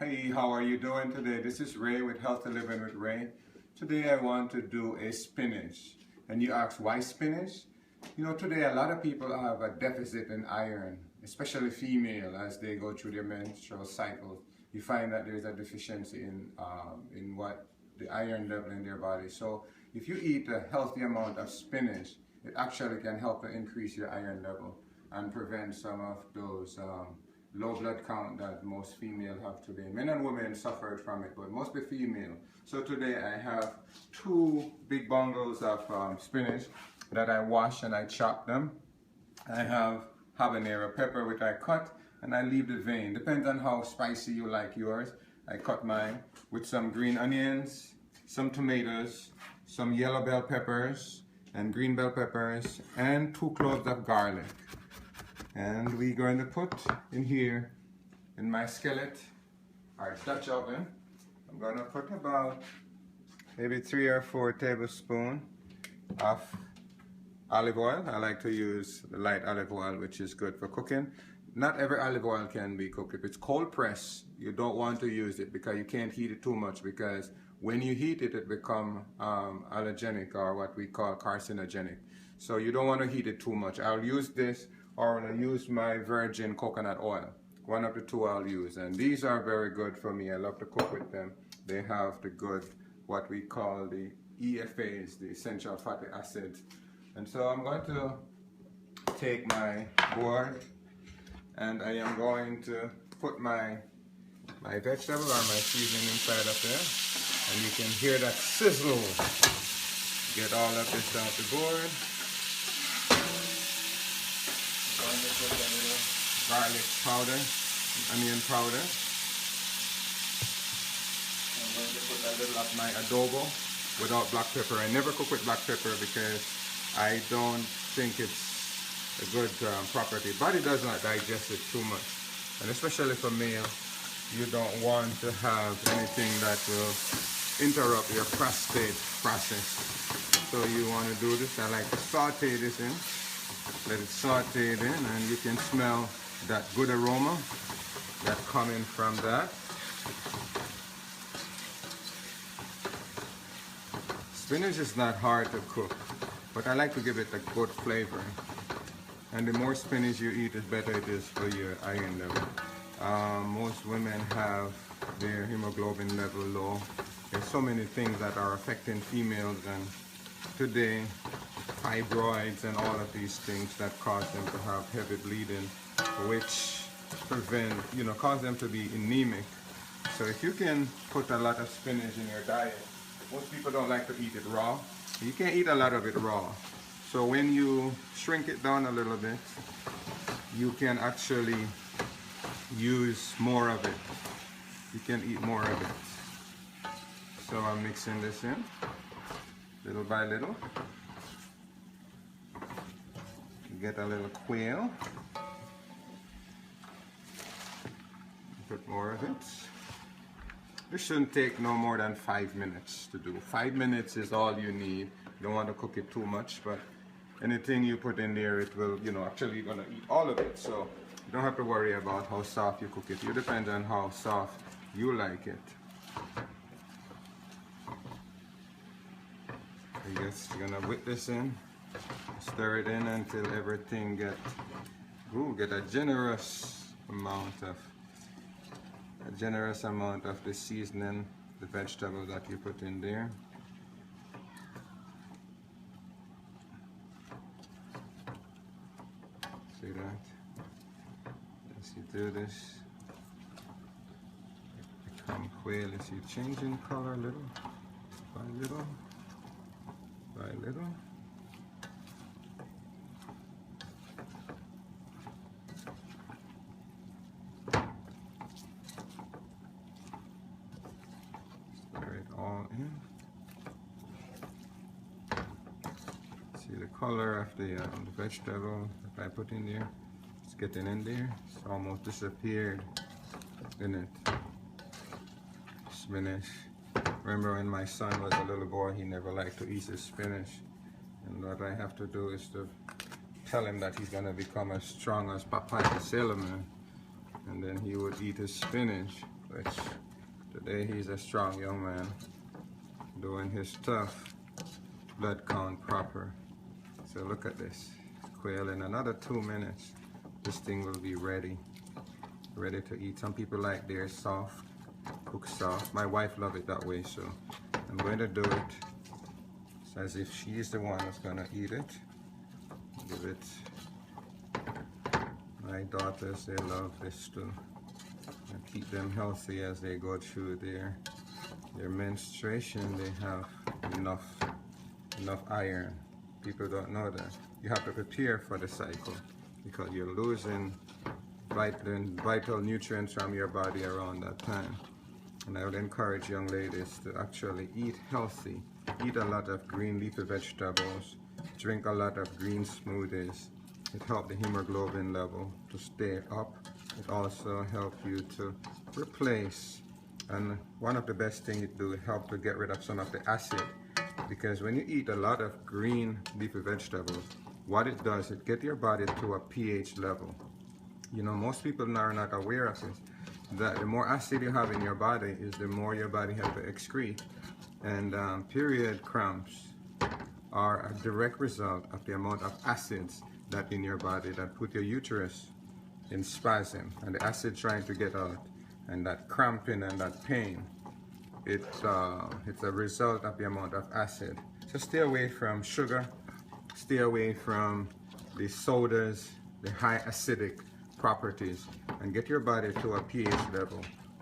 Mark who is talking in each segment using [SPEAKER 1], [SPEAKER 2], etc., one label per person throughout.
[SPEAKER 1] Hey, how are you doing today? This is Ray with Healthy Living with Ray. Today I want to do a spinach. And you ask, why spinach? You know, today a lot of people have a deficit in iron, especially female, as they go through their menstrual cycles. You find that there's a deficiency in what the iron level in their body. So if you eat a healthy amount of spinach, it actually can help to increase your iron level and prevent some of those low blood count that most females have today. Men and women suffered from it, but mostly female. So today I have 2 big bundles of spinach that I wash and I chop them. I have habanero pepper which I cut and I leave the vein. Depends on how spicy you like yours. I cut mine with some green onions, some tomatoes, some yellow bell peppers and green bell peppers, and 2 cloves of garlic. And we're going to put in here, in my skillet, our Dutch oven, I'm going to put about maybe 3 or 4 tablespoons of olive oil. I like to use the light olive oil, which is good for cooking. Not every olive oil can be cooked. If it's cold pressed, you don't want to use it because you can't heat it too much, because when you heat it, it becomes allergenic, or what we call carcinogenic. So you don't want to heat it too much. I'll use this, or I'll use my virgin coconut oil. One of the 2 I'll use, and these are very good for me. I love to cook with them. They have the good, what we call the EFAs, the essential fatty acids. And so I'm going to take my board and I am going to put my vegetable or my seasoning inside of there, and you can hear that sizzle. Get all of this off the board. I'm going to put a little garlic powder, onion powder. I'm going to put a little of my adobo without black pepper. I never cook with black pepper because I don't think it's a good property. Body does not digest it too much, and especially for male, you don't want to have anything that will interrupt your prostate process. So you want to do this. I like to saute this in. Let it saute in, and you can smell that good aroma that's coming from that. Spinach is not hard to cook, but I like to give it a good flavor. And the more spinach you eat, the better it is for your iron level. Most women have their hemoglobin level low. There's so many things that are affecting females, and today fibroids and all of these things that cause them to have heavy bleeding, which cause them to be anemic. So if you can put a lot of spinach in your diet, most people don't like to eat it raw. You can't eat a lot of it raw. So when you shrink it down a little bit, you can actually use more of it. You can eat more of it. So I'm mixing this in little by little. Get a little quail. Put more of it. This shouldn't take no more than 5 minutes to do. 5 minutes is all you need. You don't want to cook it too much, but anything you put in there, it will, actually you're gonna eat all of it. So you don't have to worry about how soft you cook it. You depend on how soft you like it. I guess you're gonna whip this in, stir it in until everything get a generous amount of the seasoning, the vegetable that you put in there. See that? As you do this, it become quail. As you changing color little by little by little. Stir it all in. See the color of the vegetable that I put in there. It's getting in there. It's almost disappeared in it. Spinach. Remember when my son was a little boy, he never liked to eat his spinach. And what I have to do is to tell him that he's gonna become as strong as Popeye the Sailor Man. And then he would eat his spinach. which today he's a strong young man doing his stuff, blood count proper. So look at this quail. In another 2 minutes this thing will be ready to eat. Some people like theirs soft, cooked soft. My wife loves it that way, so I'm going to do it as if she's the one that's going to eat it. Give it. My daughters, they love this too. And keep them healthy as they go through their menstruation. They have enough iron. People don't know that. You have to prepare for the cycle because you're losing vital nutrients from your body around that time. And I would encourage young ladies to actually eat healthy. Eat a lot of green leafy vegetables. Drink a lot of green smoothies. It helps the hemoglobin level to stay up. It also helps you to replace. And one of the best things it do, help to get rid of some of the acid. Because when you eat a lot of green leafy vegetables, what it does, it gets your body to a pH level. You know, most people are not aware of this, that the more acid you have in your body is the more your body has to excrete. And period cramps are a direct result of the amount of acids that in your body that put your uterus in spasm, and the acid trying to get out, and that cramping and that pain, it's a result of the amount of acid. So stay away from sugar, stay away from the sodas, the high acidic properties, and get your body to a pH level.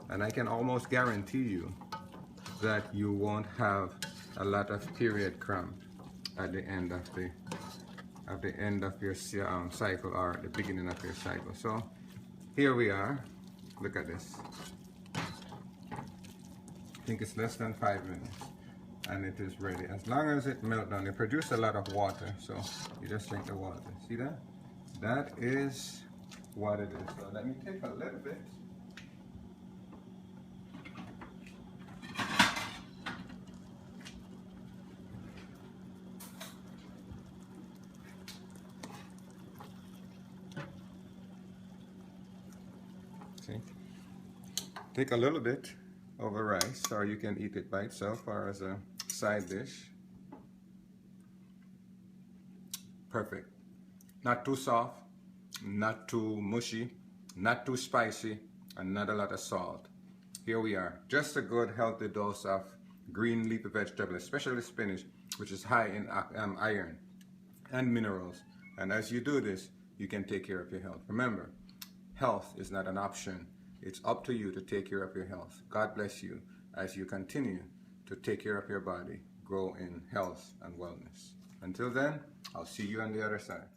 [SPEAKER 1] And I can almost guarantee you that you won't have a lot of period cramp at the end of your cycle or at the beginning of your cycle. So here we are. Look at this. I think it's less than 5 minutes and it is ready. As long as it melts down, it produces a lot of water, so you just drink the water. See that? That is what it is. So let me take a little bit. See? Take a little bit over rice, or you can eat it by itself or as a side dish. Perfect. Not too soft, not too mushy, not too spicy, and not a lot of salt. Here we are. Just a good healthy dose of green leafy vegetable, especially spinach, which is high in iron and minerals. And as you do this, you can take care of your health. Remember, health is not an option. It's up to you to take care of your health. God bless you as you continue to take care of your body, grow in health and wellness. Until then, I'll see you on the other side.